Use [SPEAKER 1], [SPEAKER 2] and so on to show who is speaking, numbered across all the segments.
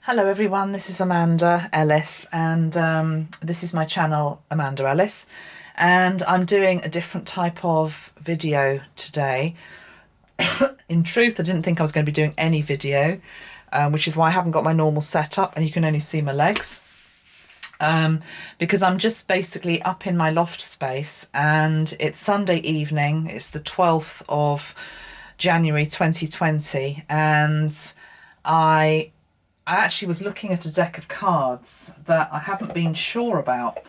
[SPEAKER 1] Hello everyone, this is Amanda Ellis and this is my channel Amanda Ellis, and I'm doing a different type of video today. In truth, I didn't think I was going to be doing any video, which is why I haven't got my normal setup and you can only see my legs, because I'm just basically up in my loft space and it's Sunday evening. It's the 12th of January 2020 and I actually was looking at a deck of cards that I haven't been sure about,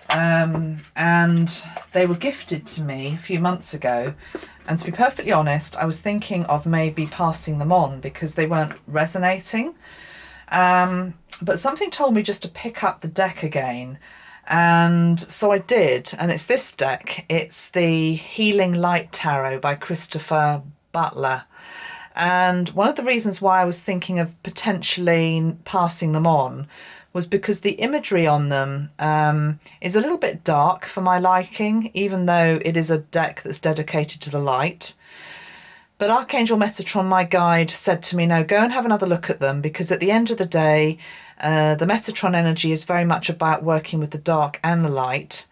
[SPEAKER 1] and they were gifted to me a few months ago, and to be perfectly honest, I was thinking of maybe passing them on because they weren't resonating, but something told me just to pick up the deck again, and so I did, and it's this deck. It's the Healing Light Tarot by Christopher Butler. And one of the reasons why I was thinking of potentially passing them on was because the imagery on them is a little bit dark for my liking, even though it is a deck that's dedicated to the light. But Archangel Metatron, my guide, said to me, no, go and have another look at them, because at the end of the day, the Metatron energy is very much about working with the dark and the light.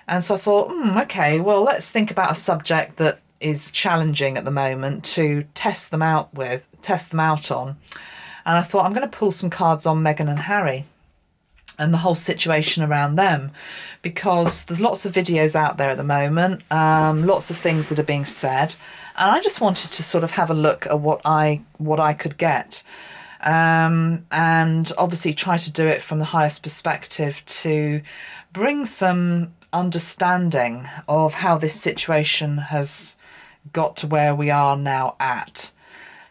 [SPEAKER 1] And so I thought, okay, well, let's think about a subject that is challenging at the moment to test them out on. And I thought I'm going to pull some cards on Meghan and Harry and the whole situation around them, because there's lots of videos out there at the moment, lots of things that are being said, and I just wanted to sort of have a look at what I could get, and obviously try to do it from the highest perspective to bring some understanding of how this situation has got to where we are now at.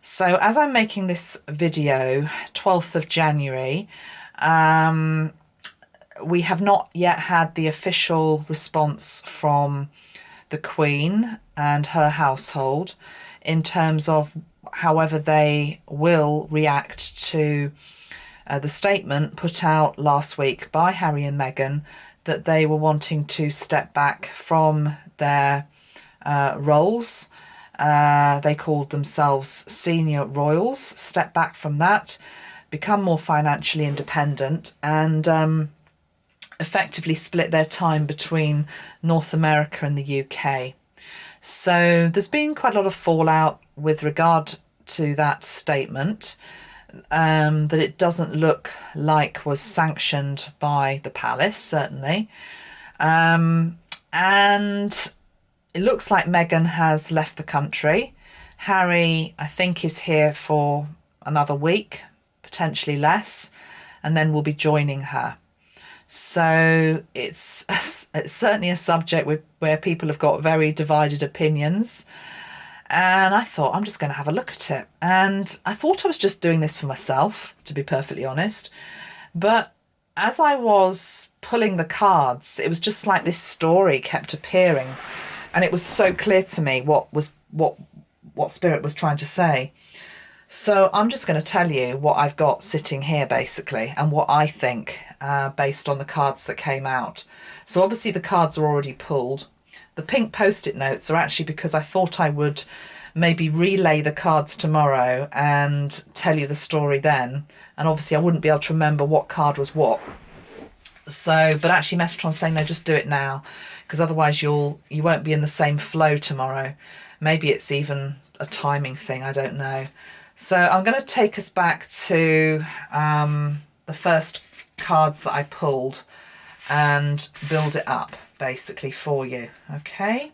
[SPEAKER 1] So as I'm making this video, 12th of January, we have not yet had the official response from the Queen and her household in terms of however they will react to the statement put out last week by Harry and Meghan that they were wanting to step back from their roles. They called themselves senior royals, step back from that, become more financially independent, and effectively split their time between North America and the UK. So there's been quite a lot of fallout with regard to that statement, that it doesn't look like was sanctioned by the palace, certainly. And it looks like Meghan has left the country. Harry, I think, is here for another week, potentially less, and then will be joining her. So it's certainly a subject where people have got very divided opinions. And I thought, I'm just going to have a look at it. And I thought I was just doing this for myself, to be perfectly honest. But as I was pulling the cards, it was just like this story kept appearing. And it was so clear to me what Spirit was trying to say. So I'm just going to tell you what I've got sitting here, basically, and what I think, based on the cards that came out. So obviously the cards are already pulled. The pink post-it notes are actually because I thought I would maybe relay the cards tomorrow and tell you the story then. And obviously I wouldn't be able to remember what card was what. So, but actually Metatron's saying, no, just do it now, because otherwise you won't be in the same flow tomorrow. Maybe it's even a timing thing, I don't know. So I'm going to take us back to the first cards that I pulled and build it up basically for you. Okay,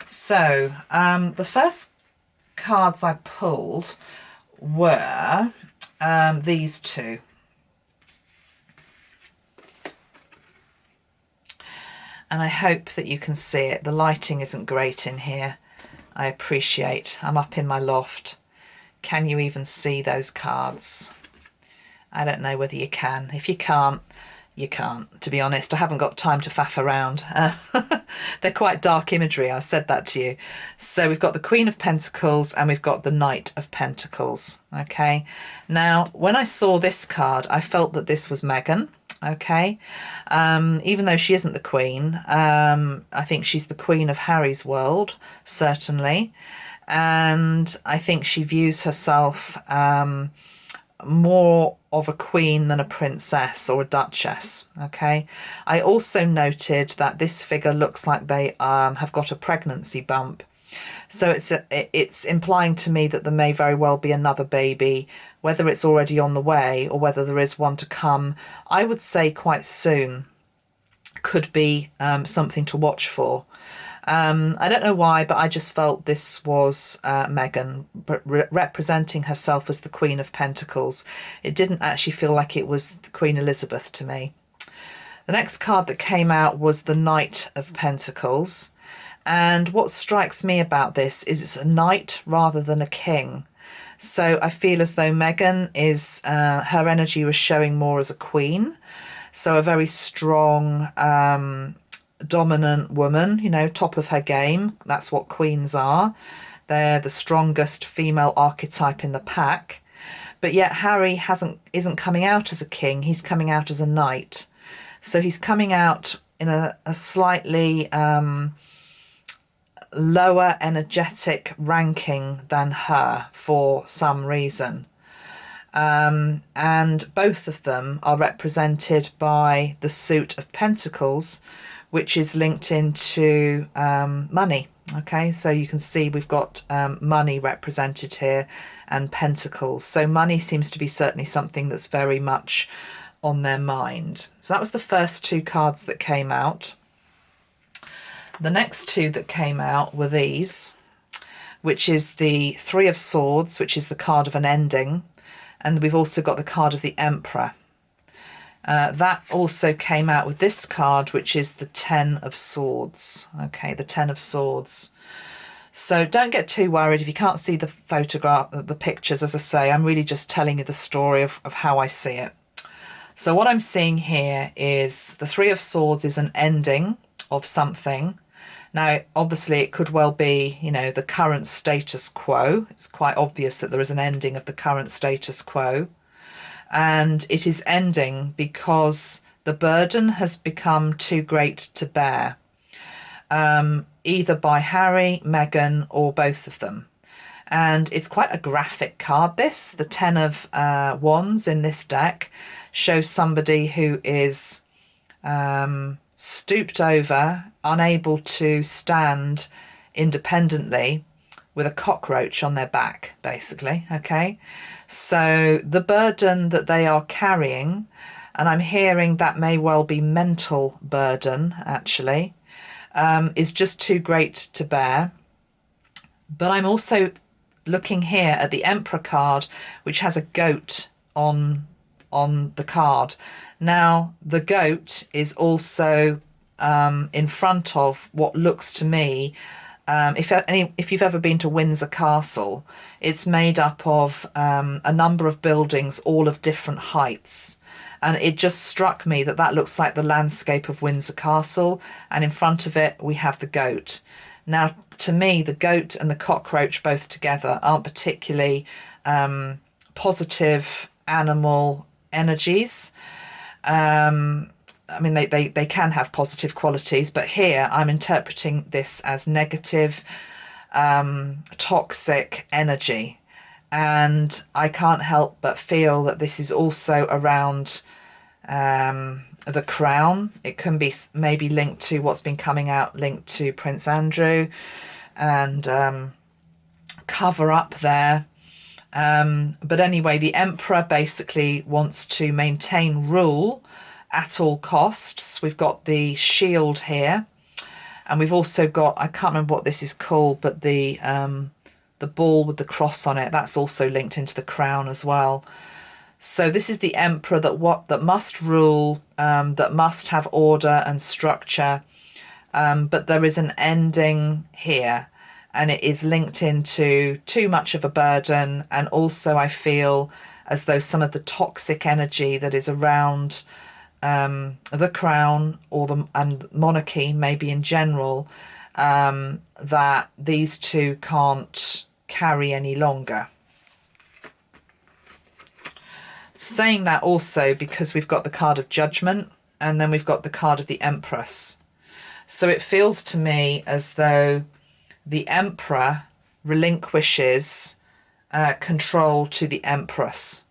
[SPEAKER 1] so the first cards I pulled were these two. And I hope that you can see it. The lighting isn't great in here. I appreciate. I'm up in my loft. Can you even see those cards? I don't know whether you can. If you can't, you can't. To be honest, I haven't got time to faff around. They're quite dark imagery. I said that to you. So we've got the Queen of Pentacles and we've got the Knight of Pentacles. Okay. Now, when I saw this card, I felt that this was Meghan. Okay, even though she isn't the Queen, I think she's the Queen of Harry's world, certainly, and I think she views herself more of a queen than a princess or a duchess. Okay, I also noted that this figure looks like they have got a pregnancy bump. So it's implying to me that there may very well be another baby, whether it's already on the way or whether there is one to come. I would say quite soon. Could be something to watch for. I don't know why, but I just felt this was Meghan representing herself as the Queen of Pentacles. It didn't actually feel like it was Queen Elizabeth to me. The next card that came out was the Knight of Pentacles. And what strikes me about this is it's a knight rather than a king. So I feel as though Meghan is, her energy was showing more as a queen. So a very strong, dominant woman, you know, top of her game. That's what queens are. They're the strongest female archetype in the pack. But yet Harry isn't coming out as a king. He's coming out as a knight. So he's coming out in a slightly lower energetic ranking than her for some reason. And both of them are represented by the suit of Pentacles, which is linked into money. Okay, so you can see we've got money represented here and Pentacles. So money seems to be certainly something that's very much on their mind. So that was the first two cards that came out. The next two that came out were these, which is the Three of Swords, which is the card of an ending. And we've also got the card of the Emperor. That also came out with this card, which is the Ten of Swords. Okay, the Ten of Swords. So don't get too worried if you can't see the photograph, the pictures. As I say, I'm really just telling you the story of how I see it. So what I'm seeing here is the Three of Swords is an ending of something. Now, obviously, it could well be, you know, the current status quo. It's quite obvious that there is an ending of the current status quo. And it is ending because the burden has become too great to bear, either by Harry, Meghan, or both of them. And it's quite a graphic card, this. The Ten of Wands in this deck shows somebody who is stooped over, unable to stand independently, with a cockroach on their back, basically. Okay, so the burden that they are carrying, and I'm hearing that may well be mental burden actually, is just too great to bear. But I'm also looking here at the Emperor card, which has a goat on the card. Now, the goat is also in front of what looks to me, if you've ever been to Windsor Castle, it's made up of a number of buildings, all of different heights. And it just struck me that that looks like the landscape of Windsor Castle. And in front of it, we have the goat. Now, to me, the goat and the cockroach both together aren't particularly positive animal energies. I mean, they can have positive qualities, but here I'm interpreting this as negative, toxic energy. And I can't help but feel that this is also around the crown. It can be maybe linked to what's been coming out, linked to Prince Andrew, and cover up there. But anyway, the Emperor basically wants to maintain rule at all costs. We've got the shield here, and we've also got, I can't remember what this is called, but the ball with the cross on it, that's also linked into the crown as well. So this is the Emperor that must rule, that must have order and structure, but there is an ending here, and it is linked into too much of a burden. And also I feel as though some of the toxic energy that is around the crown and monarchy, maybe in general, that these two can't carry any longer. Saying that also because we've got the card of Judgment, and then we've got the card of the Empress. So it feels to me as though the Emperor relinquishes control to the Empress.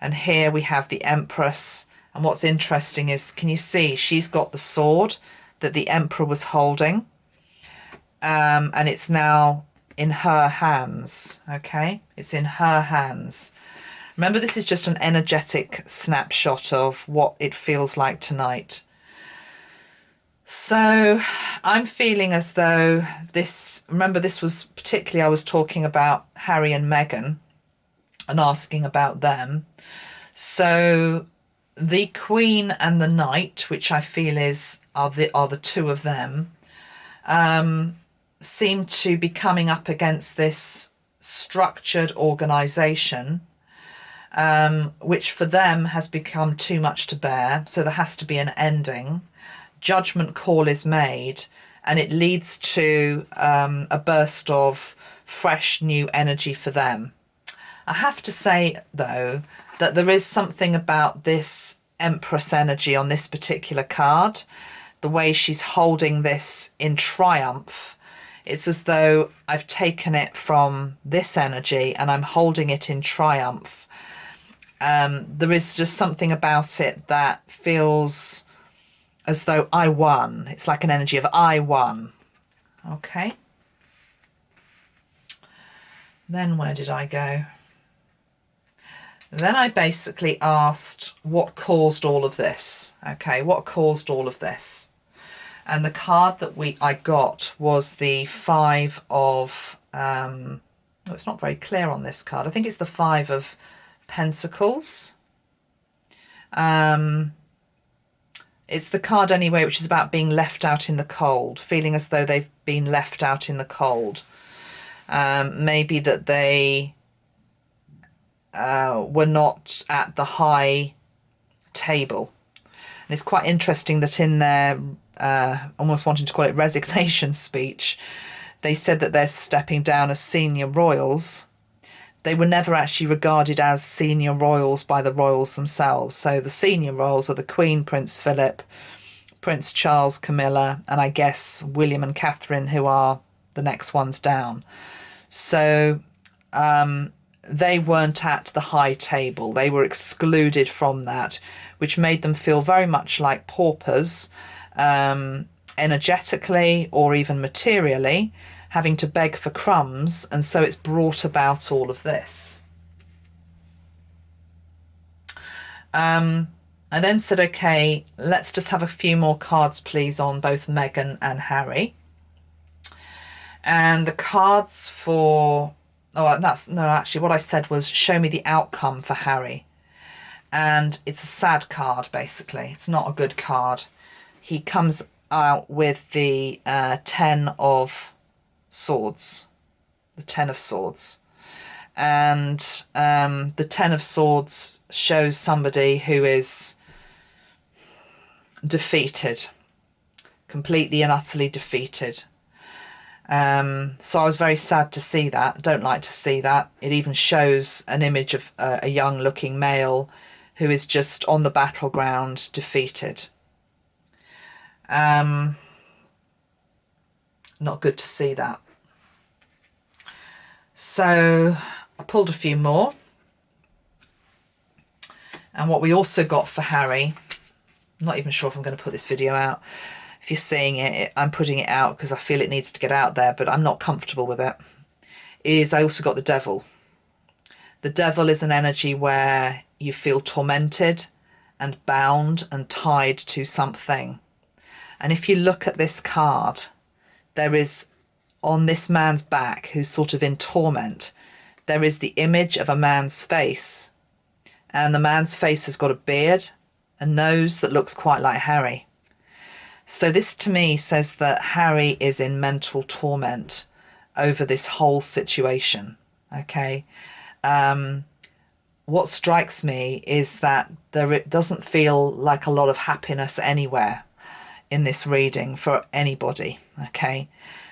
[SPEAKER 1] And here we have the Empress. And what's interesting is, can you see, she's got the sword that the Emperor was holding. And it's now in her hands, okay? It's in her hands. Remember, this is just an energetic snapshot of what it feels like tonight. So I'm feeling as though this, remember this was particularly, I was talking about Harry and Meghan and asking about them. So the Queen and the Knight, which I feel are the two of them, seem to be coming up against this structured organisation, which for them has become too much to bear. So there has to be an ending. Judgment call is made, and it leads to a burst of fresh new energy for them. I have to say, though, that there is something about this Empress energy on this particular card, the way she's holding this in triumph. It's as though I've taken it from this energy and I'm holding it in triumph. There is just something about it that feels as though I won. It's like an energy of I won. Okay. Then where did I go? Then I basically asked what caused all of this. Okay, what caused all of this? And the card that I got was the Five of... oh, it's not very clear on this card. I think it's the Five of Pentacles. It's the card anyway, which is about being left out in the cold, feeling as though they've been left out in the cold. Maybe that they were not at the high table. And it's quite interesting that in their, almost wanting to call it resignation speech, they said that they're stepping down as senior royals. They were never actually regarded as senior royals by the royals themselves. So the senior royals are the Queen, Prince Philip, Prince Charles, Camilla, and I guess William and Catherine, who are the next ones down. So they weren't at the high table. They were excluded from that, which made them feel very much like paupers, energetically or even materially, having to beg for crumbs, and so it's brought about all of this. I then said, okay, let's just have a few more cards, please, on both Meghan and Harry. And the cards for... oh, that's... no, actually, what I said was, show me the outcome for Harry. And it's a sad card, basically. It's not a good card. He comes out with the 10 of Swords. The 10 of Swords. And the 10 of Swords shows somebody who is defeated. Completely and utterly defeated. So I was very sad to see that. Don't like to see that. It even shows an image of a young looking male who is just on the battleground, defeated. Not good to see that. So I pulled a few more. And what we also got for Harry, I'm not even sure if I'm going to put this video out. If you're seeing it, I'm putting it out because I feel it needs to get out there, but I'm not comfortable with it, is I also got the Devil. The Devil is an energy where you feel tormented and bound and tied to something. And if you look at this card, there is, on this man's back, who's sort of in torment, there is the image of a man's face. And the man's face has got a beard, a nose that looks quite like Harry. So this to me says that Harry is in mental torment over this whole situation. Okay. What strikes me is that it doesn't feel like a lot of happiness anywhere in this reading for anybody. Okay.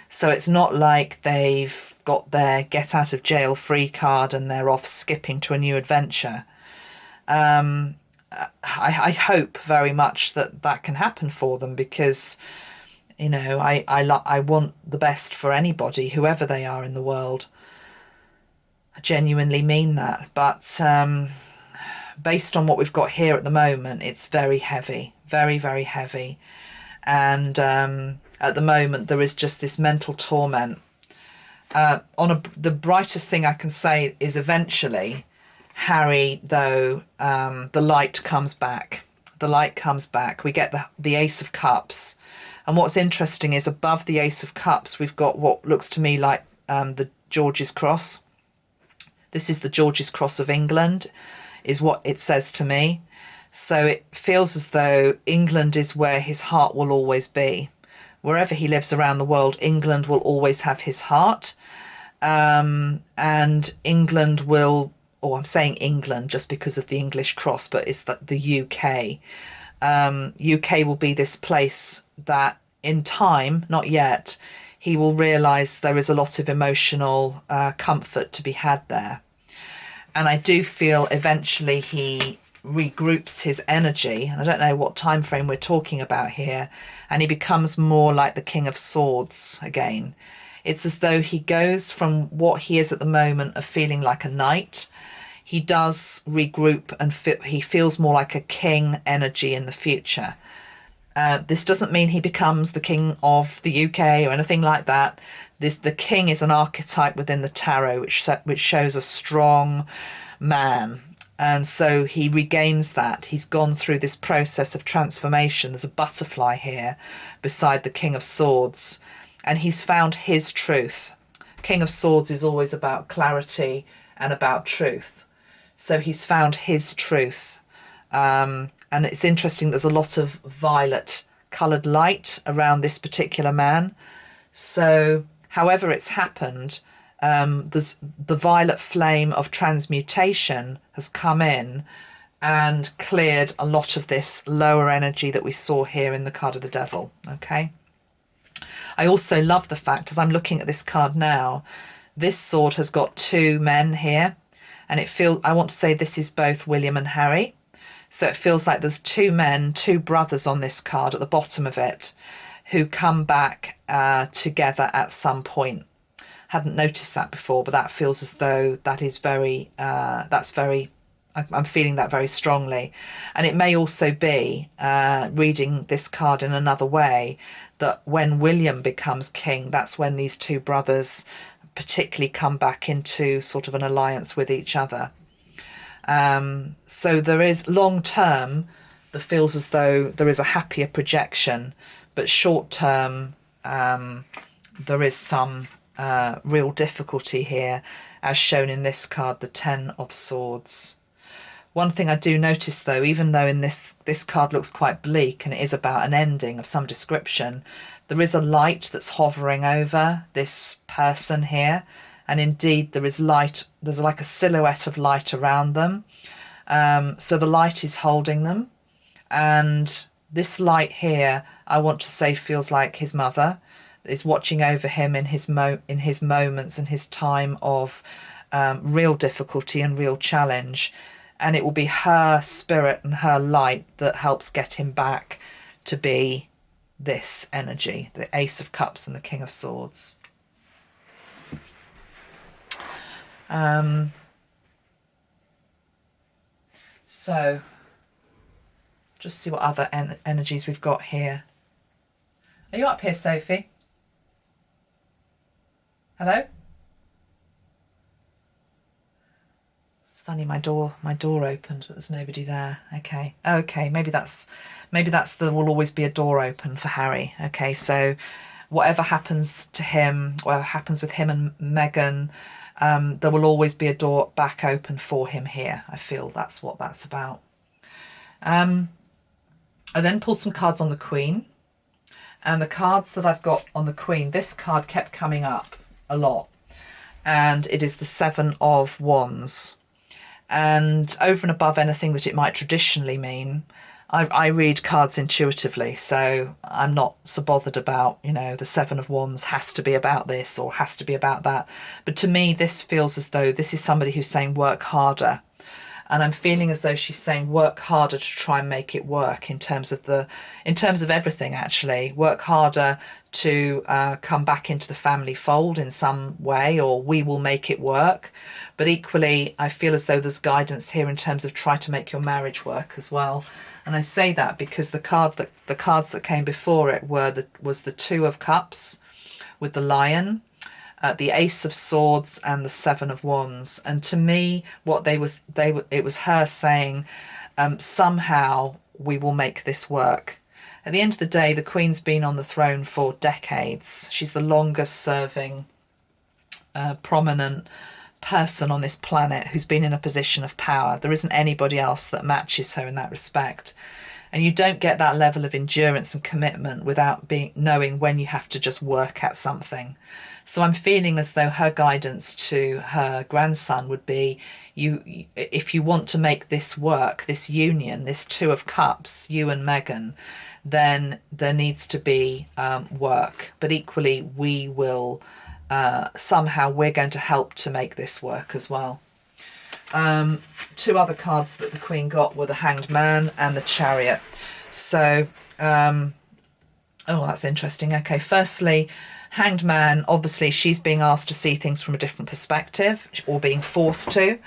[SPEAKER 1] So it's not like they've got their get out of jail free card and they're off skipping to a new adventure. I hope very much that that can happen for them, because, you know, I want the best for anybody, whoever they are in the world. I genuinely mean that. But based on what we've got here at the moment, it's very heavy, very, very heavy. And at the moment, there is just this mental torment. The brightest thing I can say is eventually, Harry, though, the light comes back. The light comes back. We get the Ace of Cups. And what's interesting is above the Ace of Cups, we've got what looks to me like the George's Cross. This is the George's Cross of England, is what it says to me. So it feels as though England is where his heart will always be. Wherever he lives around the world, England will always have his heart. And England will, or I'm saying England just because of the English cross, but it's the UK. UK will be this place that in time, not yet, he will realise there is a lot of emotional comfort to be had there. And I do feel eventually he regroups his energy, and I don't know what time frame we're talking about here, and he becomes more like the King of Swords again. It's as though he goes from what he is at the moment of feeling like a knight. He does regroup and he feels more like a king energy in the future. This doesn't mean he becomes the king of the UK or anything like that. The king is an archetype within the tarot, which shows a strong man. And so he regains that. He's gone through this process of transformation. There's a butterfly here beside the King of Swords. And he's found his truth. King of Swords is always about clarity and about truth. So he's found his truth. And it's interesting, there's a lot of violet coloured light around this particular man. So however it's happened, there's the violet flame of transmutation has come in and cleared a lot of this lower energy that we saw here in the card of the devil. Okay. I also love the fact, as I'm looking at this card now, this sword has got two men here, and I want to say this is both William and Harry. So it feels like there's two men, two brothers on this card at the bottom of it, who come back together at some point. Hadn't noticed that before, but that feels as though that is very, I'm feeling that very strongly. And it may also be, reading this card in another way, that when William becomes king, that's when these two brothers particularly come back into sort of an alliance with each other. So there is long term, that feels as though there is a happier projection, but short term, there is some real difficulty here, as shown in this card, the Ten of Swords. One thing I do notice though, even though in this card looks quite bleak and it is about an ending of some description, there is a light that's hovering over this person here. And indeed there is light, there's like a silhouette of light around them. So the light is holding them. And this light here, I want to say, feels like his mother is watching over him in his moments and his time of real difficulty and real challenge. And it will be her spirit and her light that helps get him back to be this energy, the Ace of Cups and the King of Swords. So just see what other energies we've got here. Are you up here, Sophie? Hello? It's funny, my door opened, but there's nobody there. Okay. Maybe that's there will always be a door open for Harry. Okay, so whatever happens to him, whatever happens with him and Meghan, there will always be a door back open for him here. I feel that's what that's about. I then pulled some cards on the Queen, and the cards that I've got on the Queen, this card kept coming up a lot, and it is the Seven of Wands. And over and above anything that it might traditionally mean, I read cards intuitively, so I'm not so bothered about, the Seven of Wands has to be about this or has to be about that. But to me, this feels as though this is somebody who's saying work harder. And I'm feeling as though she's saying work harder to try and make it work in terms of everything, actually. Work harder to come back into the family fold in some way, or we will make it work. But equally, I feel as though there's guidance here in terms of try to make your marriage work as well. And I say that because the cards that came before it was the Two of Cups with the Lion, the Ace of Swords, and the Seven of Wands. And to me, it was her saying, somehow we will make this work. At the end of the day, the Queen's been on the throne for decades. She's the longest serving prominent person on this planet who's been in a position of power. There isn't anybody else that matches her in that respect. And you don't get that level of endurance and commitment without knowing when you have to just work at something. So I'm feeling as though her guidance to her grandson would be, if you want to make this work, this union, this Two of Cups, you and Meghan, then there needs to be work. But equally, we will somehow we're going to help to make this work as well. Two other cards that the Queen got were the Hanged Man and the Chariot. So, oh, that's interesting. Okay, firstly, Hanged Man, obviously she's being asked to see things from a different perspective, or being forced to.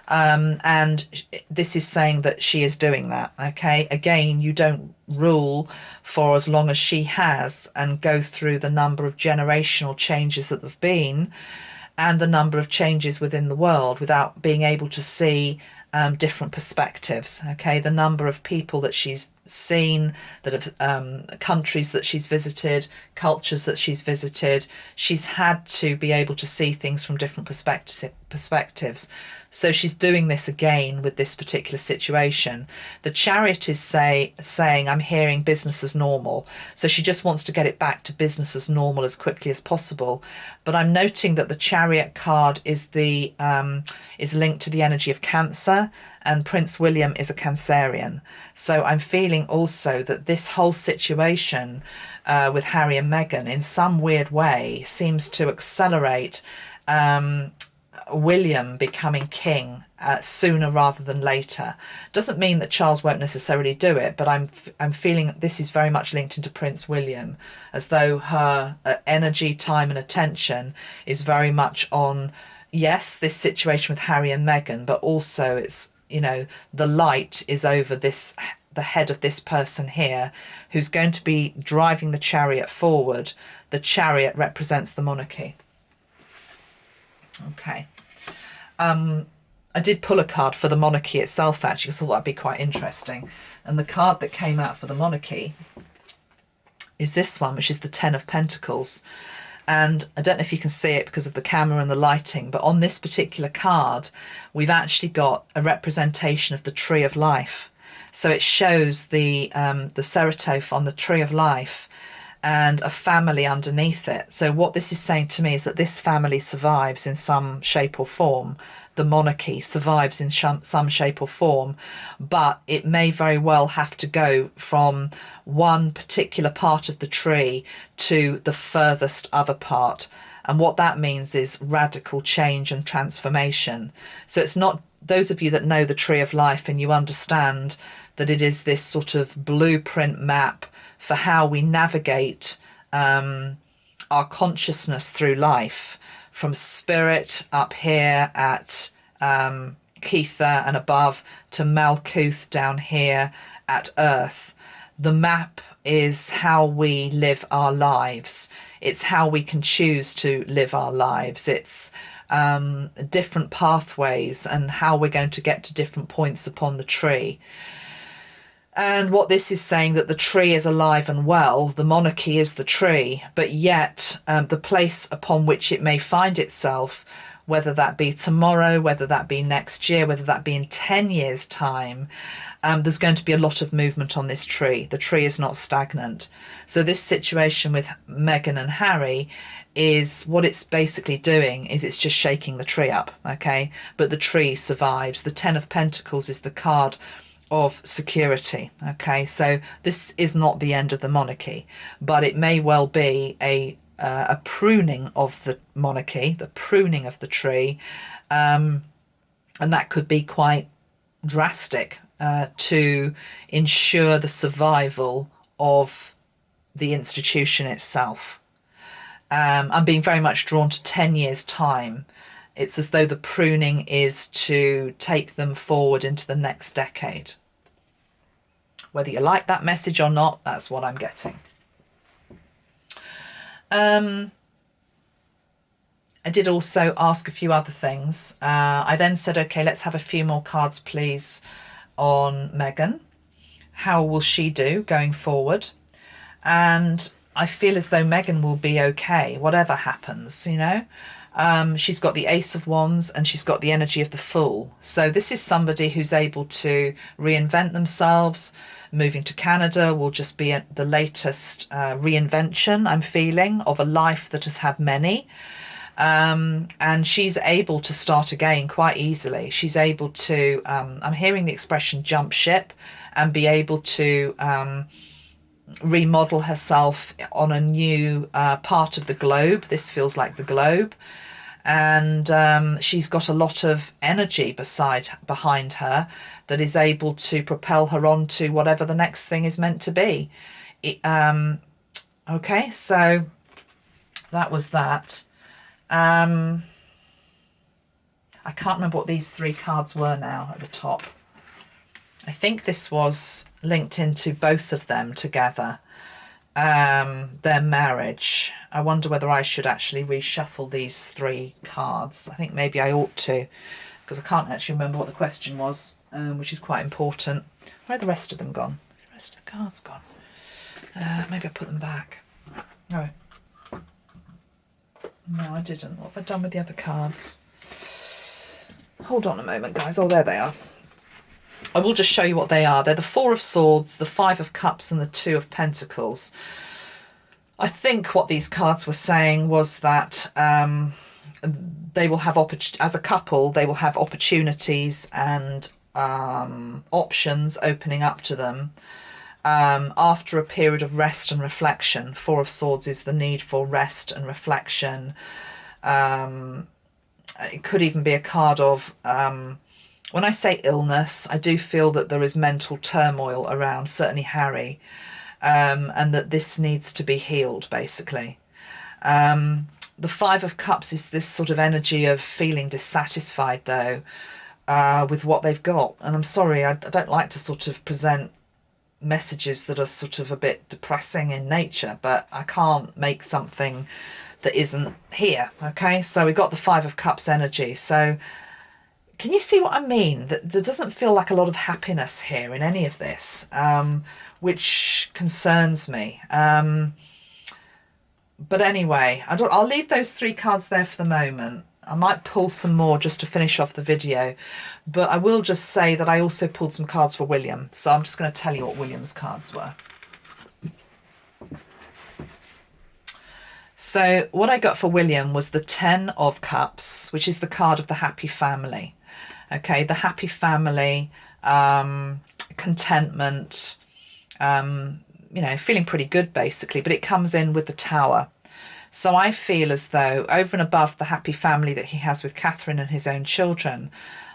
[SPEAKER 1] And this is saying that she is doing that. Okay, again, you don't rule for as long as she has and go through the number of generational changes that have been and the number of changes within the world without being able to see different perspectives. Okay, the number of people that she's seen, that have countries that she's visited, cultures that she's visited, she's had to be able to see things from different perspectives. So she's doing this again with this particular situation. The Chariot is saying, I'm hearing business as normal. So she just wants to get it back to business as normal as quickly as possible. But I'm noting that the Chariot card is linked to the energy of Cancer, and Prince William is a Cancerian. So I'm feeling also that this whole situation with Harry and Meghan in some weird way seems to accelerate William becoming king sooner rather than later. Doesn't mean that Charles won't necessarily do it, but I'm feeling this is very much linked into Prince William, as though her energy, time and attention is very much on, yes, this situation with Harry and Meghan, but also it's, the light is over the head of this person here who's going to be driving the Chariot forward. The Chariot represents the monarchy. Okay. I did pull a card for the monarchy itself, actually. I thought that'd be quite interesting. And the card that came out for the monarchy is this one, which is the Ten of Pentacles. And I don't know if you can see it because of the camera and the lighting, but on this particular card, we've actually got a representation of the Tree of Life. So it shows the Ceratoph on the Tree of Life and a family underneath it. So what this is saying to me is that this family survives in some shape or form. The monarchy survives in some shape or form, but it may very well have to go from one particular part of the tree to the furthest other part. And what that means is radical change and transformation. So it's not, those of you that know the Tree of Life and you understand that it is this sort of blueprint map for how we navigate our consciousness through life, from spirit up here at Kether and above to Malkuth down here at Earth. The map is how we live our lives. It's how we can choose to live our lives. It's different pathways and how we're going to get to different points upon the tree. And what this is saying, that the tree is alive and well, the monarchy is the tree, but yet the place upon which it may find itself, whether that be tomorrow, whether that be next year, whether that be in 10 years' time, there's going to be a lot of movement on this tree. The tree is not stagnant. So this situation with Meghan and Harry is, what it's basically doing is it's just shaking the tree up, okay? But the tree survives. The Ten of Pentacles is the card of security, okay? So this is not the end of the monarchy, but it may well be a pruning of the monarchy, the pruning of the tree, and that could be quite drastic to ensure the survival of the institution itself. I'm being very much drawn to 10 years' time. It's as though the pruning is to take them forward into the next decade. Whether you like that message or not, that's what I'm getting. I did also ask a few other things. I then said, okay, let's have a few more cards, please, on Meghan. How will she do going forward? And I feel as though Meghan will be okay, whatever happens, you know. She's got the Ace of Wands and she's got the energy of the Fool. So this is somebody who's able to reinvent themselves. Moving to Canada will just be the latest reinvention, I'm feeling, of a life that has had many. And she's able to start again quite easily. She's able to, I'm hearing the expression jump ship, and be able to remodel herself on a new part of the globe. This feels like the globe. And she's got a lot of energy behind her that is able to propel her on to whatever the next thing is meant to be. Okay, so that was that. I can't remember what these three cards were now at the top. I think this was linked into both of them together. Their marriage. I wonder whether I should actually reshuffle these three cards. I think maybe I ought to, because I can't actually remember what the question was, which is quite important. Where are the rest of them gone? Is the rest of the cards gone? Maybe I put them back. No. No, I didn't. What have I done with the other cards? Hold on a moment, guys. Oh, there they are. I will just show you what they are. They're the Four of Swords, the Five of Cups, and the Two of Pentacles. I think what these cards were saying was that they will have, as a couple, they will have opportunities and options opening up to them after a period of rest and reflection. Four of Swords is the need for rest and reflection. It could even be a card of... when I say illness, I do feel that there is mental turmoil around, certainly Harry, and that this needs to be healed, basically. The Five of Cups is this sort of energy of feeling dissatisfied, though, with what they've got. And I'm sorry, I don't like to sort of present messages that are sort of a bit depressing in nature, but I can't make something that isn't here, okay? So we've got the Five of Cups energy. So... can you see what I mean? That there doesn't feel like a lot of happiness here in any of this, which concerns me. But anyway, I'll leave those three cards there for the moment. I might pull some more just to finish off the video. But I will just say that I also pulled some cards for William. So I'm just going to tell you what William's cards were. So what I got for William was the Ten of Cups, which is the card of the happy family. Okay, the happy family, contentment, you know, feeling pretty good basically, but it comes in with the Tower. So I feel as though over and above the happy family that he has with Catherine and his own children,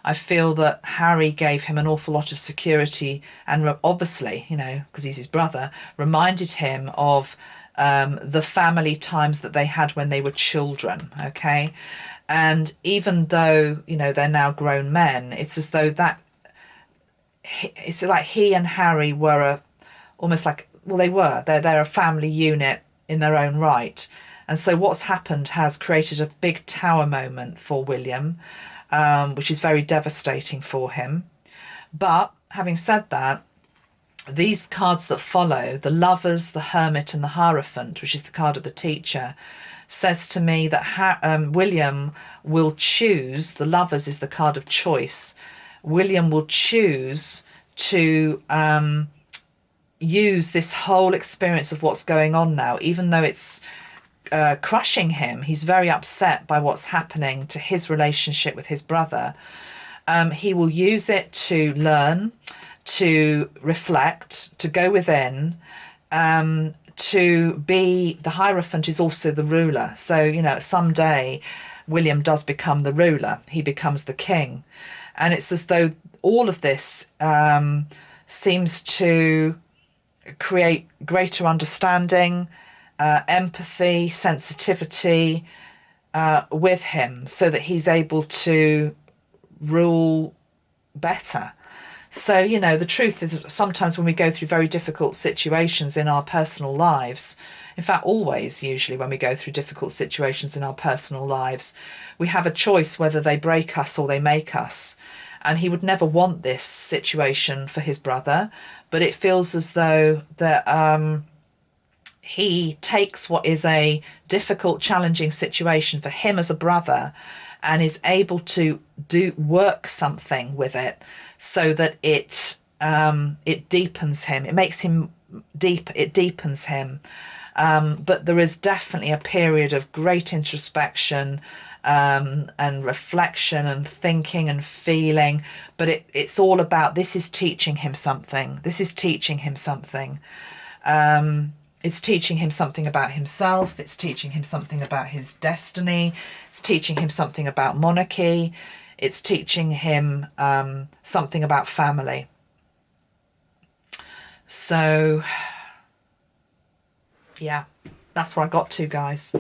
[SPEAKER 1] I feel that Harry gave him an awful lot of security and obviously, you know, because he's his brother, reminded him of the family times that they had when they were children, okay? And even though, you know, they're now grown men, it's as though that, it's like he and Harry were almost like, well, they're a family unit in their own right. And so what's happened has created a big Tower moment for William, which is very devastating for him. But having said that, these cards that follow, the Lovers, the Hermit and the Hierophant, which is the card of the teacher, says to me that William will choose, the Lovers is the card of choice, William will choose to use this whole experience of what's going on now, even though it's crushing him. He's very upset by what's happening to his relationship with his brother. He will use it to learn, to reflect, to go within, to be, the Hierophant is also the ruler. So, you know, someday William does become the ruler. He becomes the king. And it's as though all of this seems to create greater understanding, empathy, sensitivity with him, so that he's able to rule better. So, you know, the truth is sometimes when we go through very difficult situations in our personal lives, in fact, always, usually when we go through difficult situations in our personal lives, we have a choice whether they break us or they make us. And he would never want this situation for his brother, but it feels as though that he takes what is a difficult, challenging situation for him as a brother and is able to work something with it, so that it deepens him. It makes him deep. It deepens him. But there is definitely a period of great introspection and reflection and thinking and feeling. But it's all about, this is teaching him something. This is teaching him something. It's teaching him something about himself. It's teaching him something about his destiny. It's teaching him something about monarchy. It's teaching him something about family. So, yeah, that's where I got to, guys.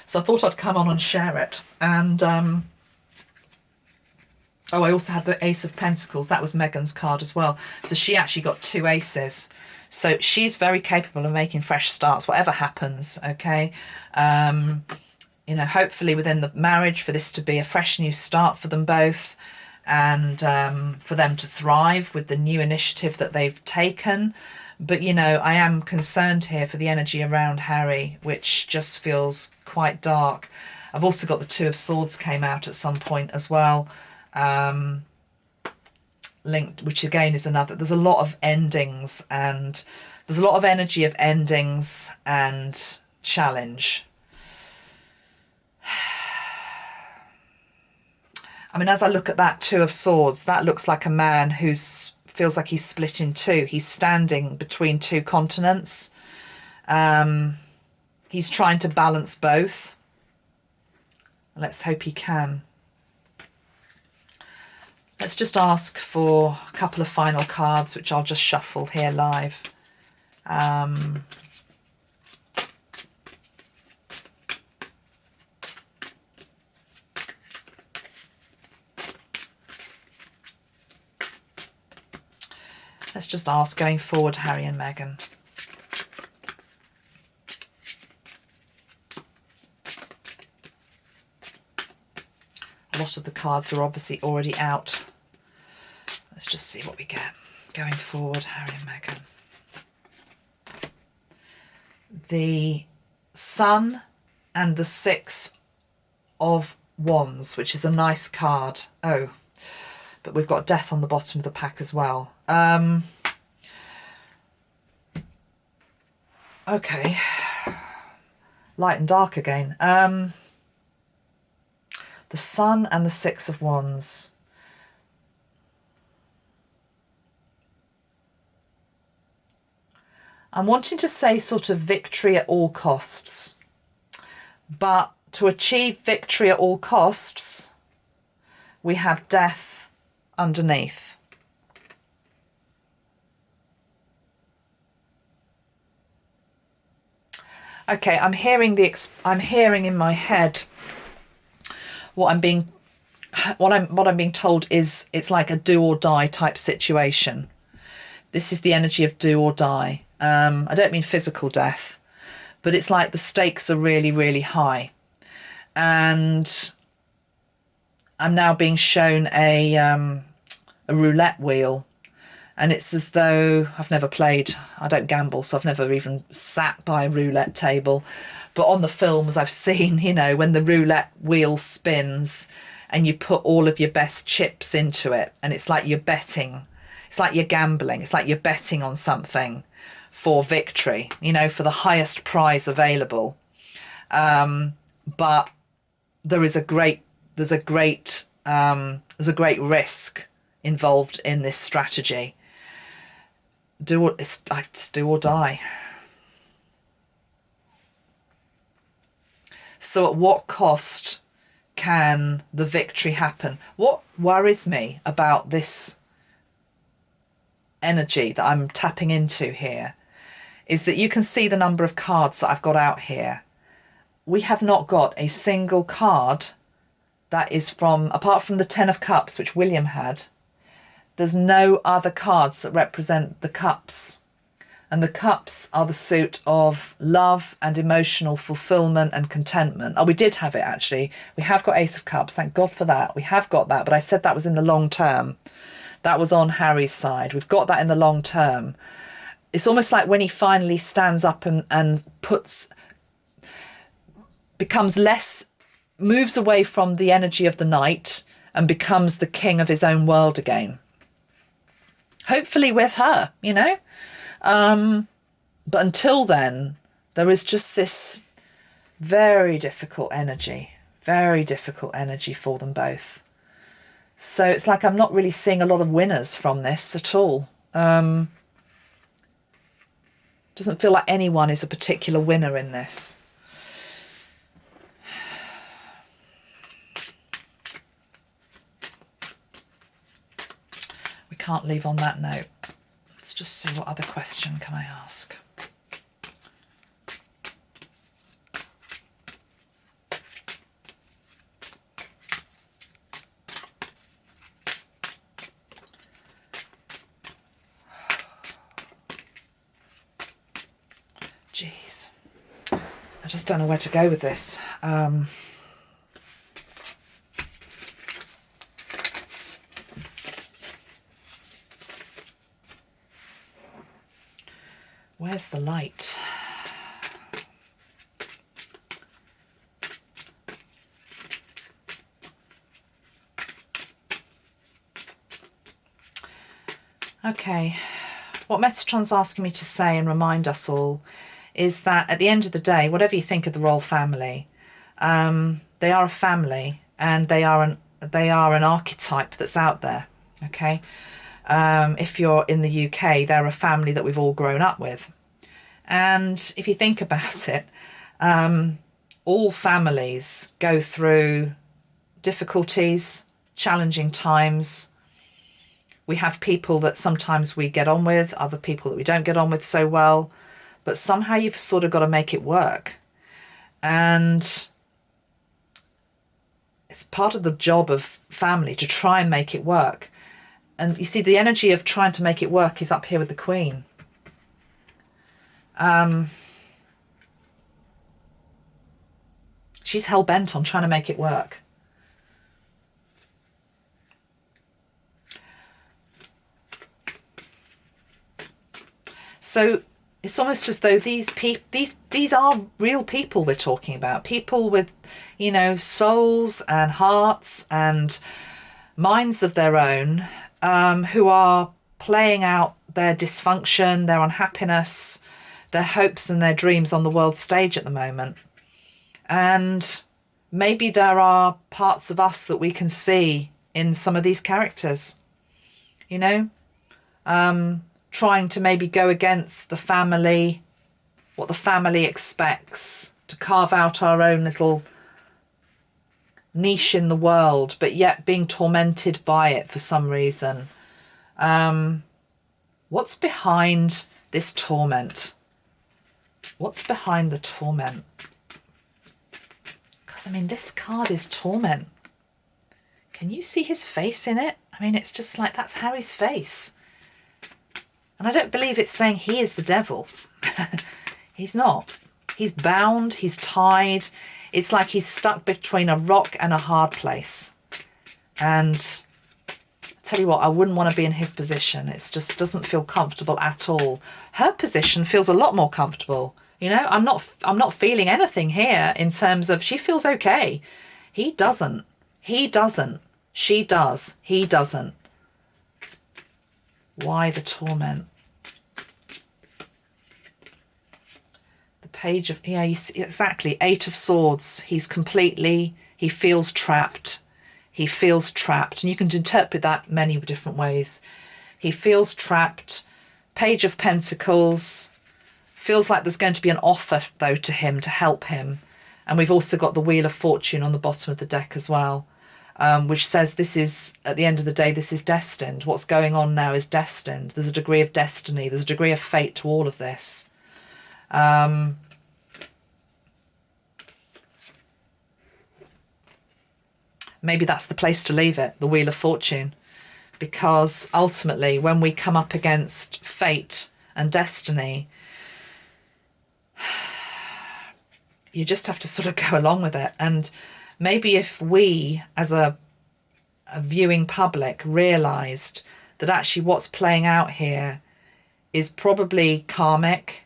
[SPEAKER 1] So I thought I'd come on and share it. And, oh, I also had the Ace of Pentacles. That was Meghan's card as well. So she actually got 2 aces. So she's very capable of making fresh starts, whatever happens, okay? You know, hopefully within the marriage, for this to be a fresh new start for them both, and for them to thrive with the new initiative that they've taken. But, you know, I am concerned here for the energy around Harry, which just feels quite dark. I've also got the 2 of Swords came out at some point as well, linked, which again is another, there's a lot of endings, and there's a lot of energy of endings and challenge. I mean, as I look at that 2 of Swords, that looks like a man who feels like he's split in 2. He's standing between 2 continents. He's trying to balance both. Let's hope he can. Let's just ask for a couple of final cards, which I'll just shuffle here live. Let's just ask going forward, Harry and Meghan. A lot of the cards are obviously already out. Let's just see what we get going forward, Harry and Meghan. The Sun and the 6 of Wands, which is a nice card. Oh, but we've got Death on the bottom of the pack as well. Okay. Light and dark again. The Sun and the 6 of Wands. I'm wanting to say sort of victory at all costs. But to achieve victory at all costs, we have death underneath. Okay, I'm hearing in my head what I'm being told is it's like a do or die type situation. This is the energy of do or die. I don't mean physical death, but it's like the stakes are really, really high. And I'm now being shown a roulette wheel, and it's as though I've never played, I don't gamble, so I've never even sat by a roulette table, but on the films I've seen, you know, when the roulette wheel spins and you put all of your best chips into it, and it's like you're betting, it's like you're gambling, it's like you're betting on something for victory, you know, for the highest prize available. But there's a great risk involved in this strategy. It's do or die. So at what cost can the victory happen? What worries me about this energy that I'm tapping into here is that you can see the number of cards that I've got out here. We have not got a single card that is from, apart from the Ten of Cups, which William had, there's no other cards that represent the cups. And the cups are the suit of love and emotional fulfillment and contentment. Oh, we did have it, actually. We have got Ace of Cups. Thank God for that. We have got that. But I said that was in the long term. That was on Harry's side. We've got that in the long term. It's almost like when he finally stands up and becomes less, moves away from the energy of the knight and becomes the king of his own world again. Hopefully with her, you know. But until then, there is just this very difficult energy for them both. So it's like I'm not really seeing a lot of winners from this at all. Doesn't feel like anyone is a particular winner in this. We can't leave on that note. Let's just see what other question can I ask. Jeez, I just don't know where to go with this. Where's the light? Okay, what Metatron's asking me to say and remind us all is that at the end of the day, whatever you think of the royal family, they are a family, and they are an archetype that's out there. Okay, if you're in the UK, they're a family that we've all grown up with, and if you think about it, all families go through difficulties, challenging times. We have people that sometimes we get on with, other people that we don't get on with so well. But somehow you've sort of got to make it work. And it's part of the job of family to try and make it work. And you see, the energy of trying to make it work is up here with the Queen. She's hell-bent on trying to make it work. So it's almost as though these are real people we're talking about. People with, you know, souls and hearts and minds of their own, who are playing out their dysfunction, their unhappiness, their hopes and their dreams on the world stage at the moment. And maybe there are parts of us that we can see in some of these characters, you know, trying to maybe go against the family, what the family expects, to carve out our own little niche in the world, but yet being tormented by it for some reason. What's behind this torment? What's behind the torment? Because, I mean, this card is torment. Can you see his face in it? I mean, it's just like, that's Harry's face. And I don't believe it's saying he is the devil. He's not. He's bound, he's tied. It's like he's stuck between a rock and a hard place. And I tell you what, I wouldn't want to be in his position. It just doesn't feel comfortable at all. Her position feels a lot more comfortable. You know, I'm not feeling anything here in terms of she feels okay. He doesn't. He doesn't. She does. He doesn't. Why the torment? The Page of, yeah, you see, exactly, 8 of Swords. He feels trapped. He feels trapped. And you can interpret that many different ways. He feels trapped. Page of Pentacles. Feels like there's going to be an offer, though, to him to help him. And we've also got the Wheel of Fortune on the bottom of the deck as well. which says this is, at the end of the day, this is destined. What's going on now is destined. There's a degree of destiny. There's a degree of fate to all of this. Maybe that's the place to leave it, the Wheel of Fortune. Because ultimately, when we come up against fate and destiny, you just have to sort of go along with it. And maybe if we, as a viewing public, realised that actually what's playing out here is probably karmic,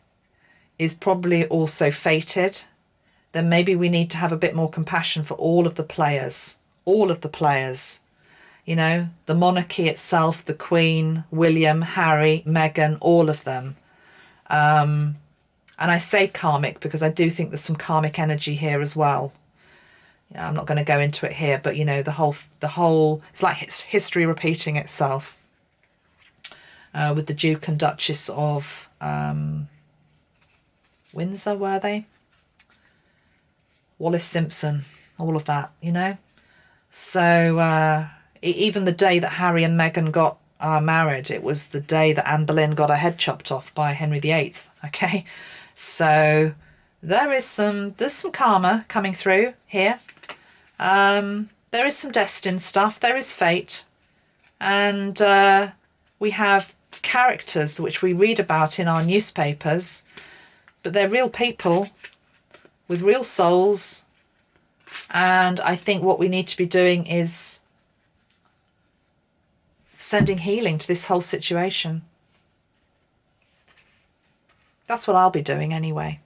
[SPEAKER 1] is probably also fated, then maybe we need to have a bit more compassion for all of the players. All of the players. You know, the monarchy itself, the Queen, William, Harry, Meghan, all of them. And I say karmic because I do think there's some karmic energy here as well. You know, I'm not going to go into it here, but you know, the whole, it's like history repeating itself. With the Duke and Duchess of Windsor, were they? Wallis Simpson, all of that, you know. So even the day that Harry and Meghan got married, it was the day that Anne Boleyn got her head chopped off by Henry VIII. Okay, so there's some karma coming through here. There is some destined stuff. There is fate, and we have characters which we read about in our newspapers, but they're real people with real souls. And I think what we need to be doing is sending healing to this whole situation. That's what I'll be doing anyway.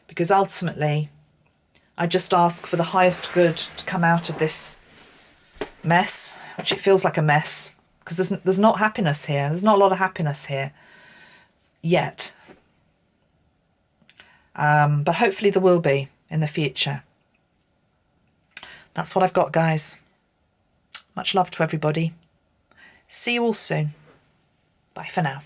[SPEAKER 1] Because ultimately, I just ask for the highest good to come out of this mess, which it feels like a mess. Because there's not happiness here. There's not a lot of happiness here yet. But hopefully there will be in the future. That's what I've got, guys. Much love to everybody. See you all soon. Bye for now.